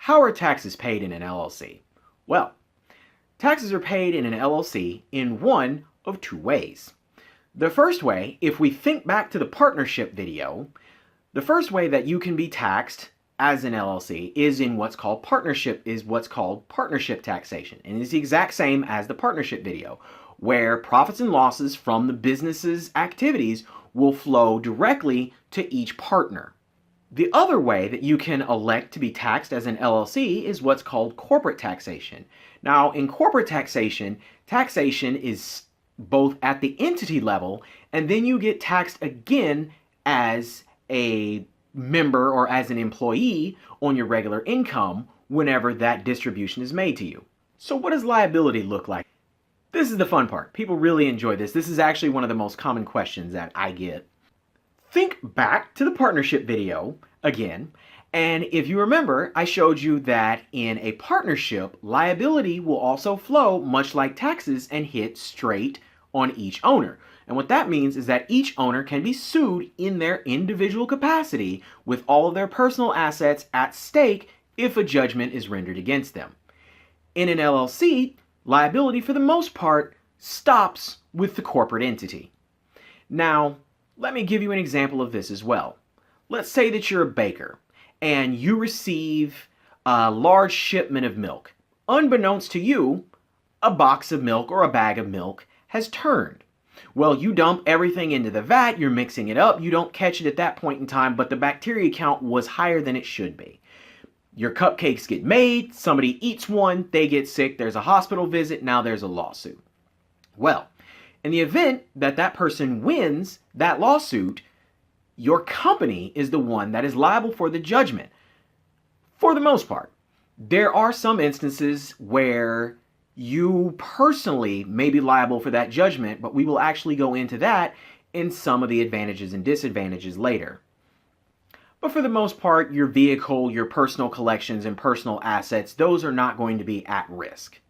how are taxes paid in an LLC? Well, taxes are paid in an LLC in one of two ways. The first way, if we think back to the partnership video, the first way that you can be taxed as an LLC is in what's called partnership taxation. And it's the exact same as the partnership video, where profits and losses from the business's activities will flow directly to each partner. The other way that you can elect to be taxed as an LLC is what's called corporate taxation. Now, in corporate taxation, taxation is both at the entity level, and then you get taxed again as a member or as an employee on your regular income whenever that distribution is made to you. So what does liability look like? This is the fun part. People really enjoy this. This is actually one of the most common questions that I get. Think back to the partnership video again, and if you remember, I showed you that in a partnership, liability will also flow much like taxes and hit straight on each owner. And what that means is that each owner can be sued in their individual capacity with all of their personal assets at stake if a judgment is rendered against them. In an LLC, liability for the most part stops with the corporate entity. Now, let me give you an example of this as well. Let's say that you're a baker and you receive a large shipment of milk. Unbeknownst to you, a box of milk or a bag of milk has turned. Well, you dump everything into the vat, you're mixing it up, you don't catch it at that point in time, but the bacteria count was higher than it should be. Your cupcakes get made, somebody eats one, they get sick, there's a hospital visit, now there's a lawsuit. Well, in the event that that person wins that lawsuit, your company is the one that is liable for the judgment. For the most part, there are some instances where you personally may be liable for that judgment, but we will actually go into that in some of the advantages and disadvantages later. But for the most part, your vehicle, your personal collections, and personal assets, those are not going to be at risk.